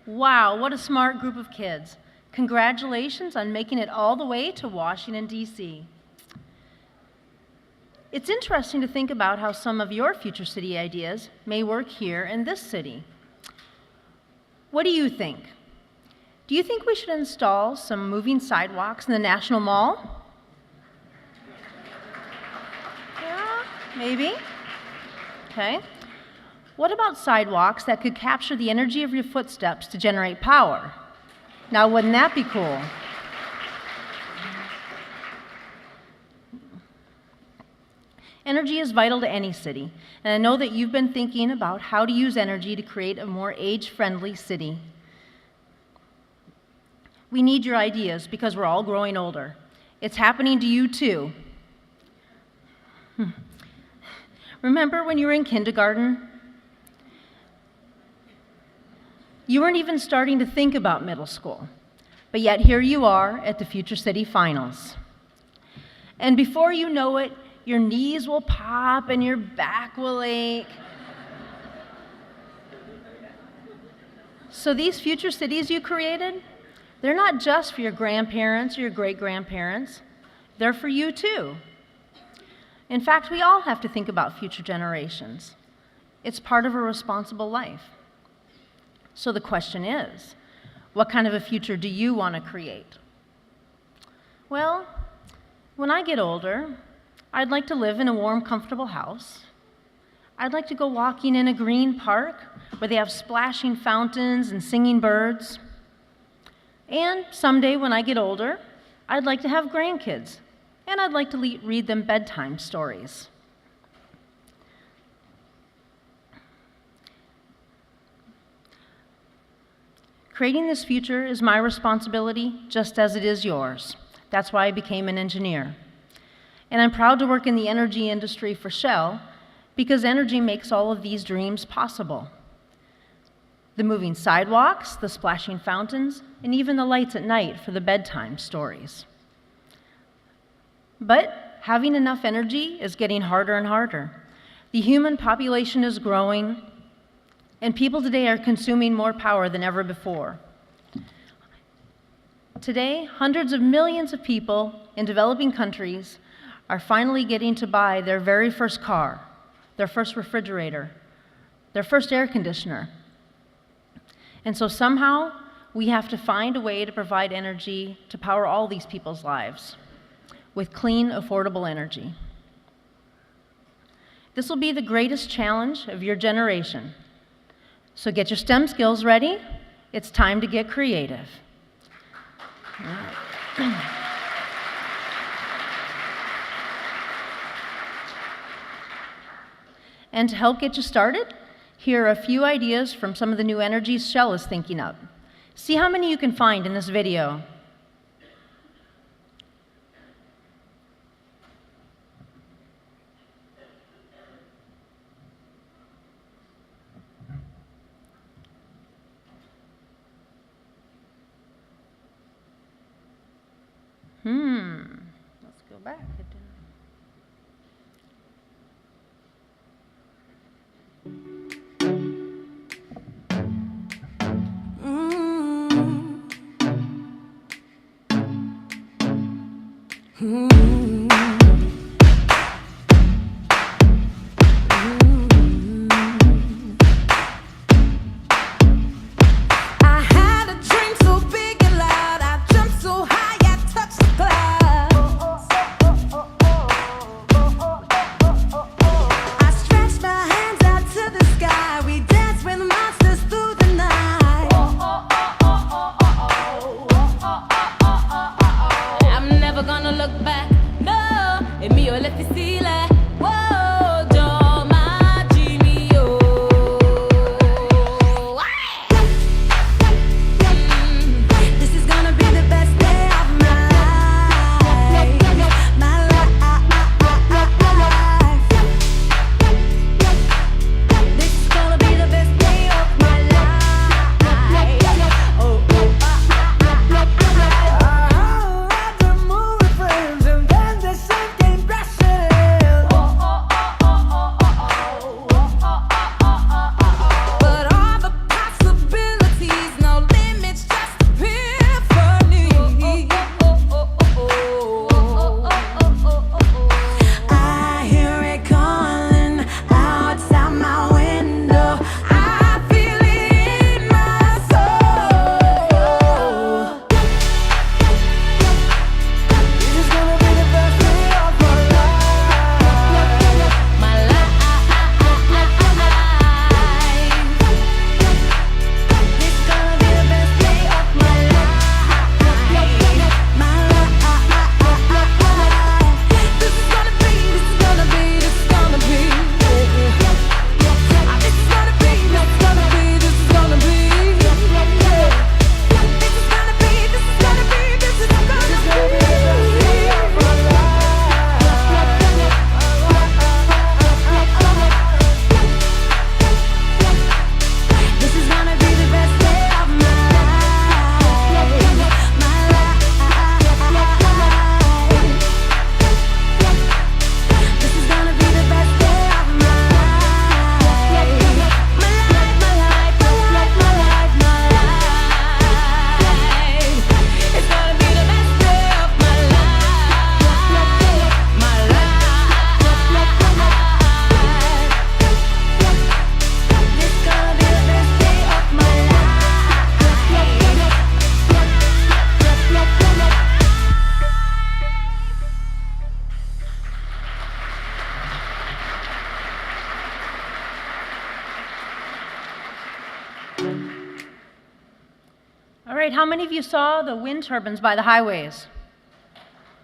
Wow, what a smart group of kids. Congratulations on making it all the way to Washington, D.C. It's interesting to think about how some of your future city ideas may work here in this city. What do you think? Do you think we should install some moving sidewalks in the National Mall? Yeah, maybe. Okay. What about sidewalks that could capture the energy of your footsteps to generate power? Now, wouldn't that be cool? Energy is vital to any city, and I know that you've been thinking about how to use energy to create a more age-friendly city. We need your ideas because we're all growing older. It's happening to you too. Remember when you were in kindergarten? You weren't even starting to think about middle school, but yet here you are at the Future City Finals. And before you know it, your knees will pop and your back will ache. So these future cities you created, they're not just for your grandparents or your great-grandparents, they're for you too. In fact, we all have to think about future generations. It's part of a responsible life. So the question is, what kind of a future do you want to create? Well, when I get older, I'd like to live in a warm, comfortable house. I'd like to go walking in a green park where they have splashing fountains and singing birds. And someday when I get older, I'd like to have grandkids, and I'd like to read them bedtime stories. Creating this future is my responsibility just as it is yours. That's why I became an engineer. And I'm proud to work in the energy industry for Shell because energy makes all of these dreams possible. The moving sidewalks, the splashing fountains, and even the lights at night for the bedtime stories. But having enough energy is getting harder and harder. The human population is growing, and people today are consuming more power than ever before. Today, hundreds of millions of people in developing countries are finally getting to buy their very first car, their first refrigerator, their first air conditioner. And so somehow, we have to find a way to provide energy to power all these people's lives with clean, affordable energy. This will be the greatest challenge of your generation. So get your STEM skills ready. It's time to get creative. All right. And to help get you started, here are a few ideas from some of the new energies Shell is thinking up. See how many you can find in this video. Let's go back. right, how many of you saw the wind turbines by the highways?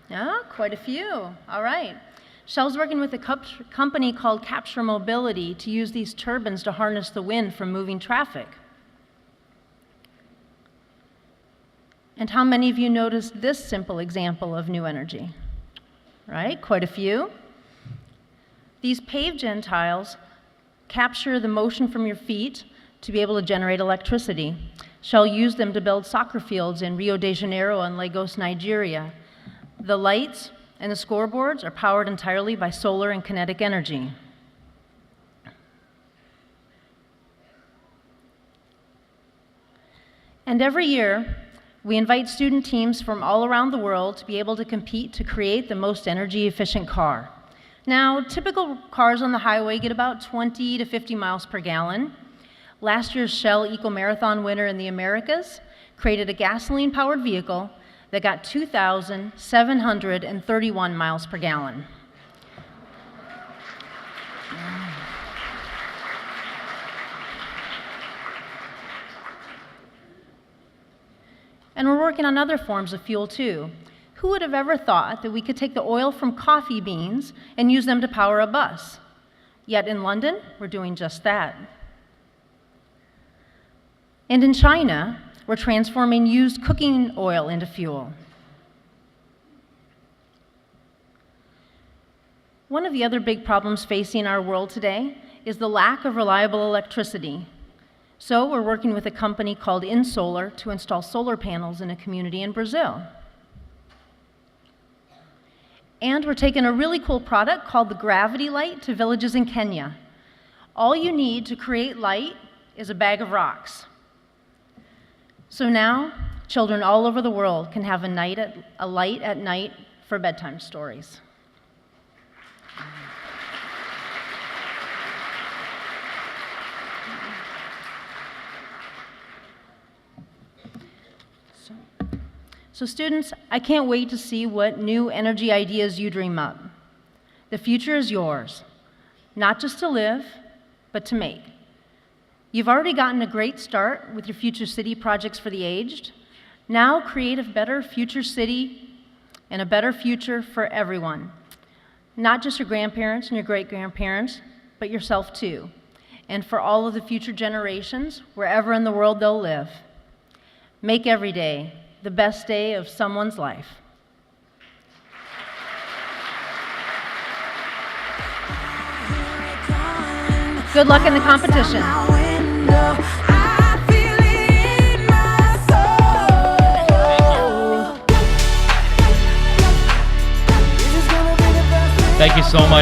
Yeah, quite a few. All right. Shell's working with a company called Capture Mobility to use these turbines to harness the wind from moving traffic. And how many of you noticed this simple example of new energy? Right, quite a few. These PaveGen tiles capture the motion from your feet to be able to generate electricity. Shell used them to build soccer fields in Rio de Janeiro and Lagos, Nigeria. The lights and the scoreboards are powered entirely by solar and kinetic energy. And every year, we invite student teams from all around the world to be able to compete to create the most energy-efficient car. Now, typical cars on the highway get about 20 to 50 miles per gallon. Last year's Shell Eco Marathon winner in the Americas created a gasoline-powered vehicle that got 2,731 miles per gallon. And we're working on other forms of fuel too. Who would have ever thought that we could take the oil from coffee beans and use them to power a bus? Yet in London, we're doing just that. And in China, we're transforming used cooking oil into fuel. One of the other big problems facing our world today is the lack of reliable electricity. So we're working with a company called InSolar to install solar panels in a community in Brazil. And we're taking a really cool product called the Gravity Light to villages in Kenya. All you need to create light is a bag of rocks. So now, children all over the world can have a light at night for bedtime stories. So students, I can't wait to see what new energy ideas you dream up. The future is yours, not just to live, but to make. You've already gotten a great start with your Future City projects for the aged. Now create a better future city and a better future for everyone. Not just your grandparents and your great-grandparents, but yourself too. And for all of the future generations, wherever in the world they'll live. Make every day the best day of someone's life. Good luck in the competition. Thank you so much.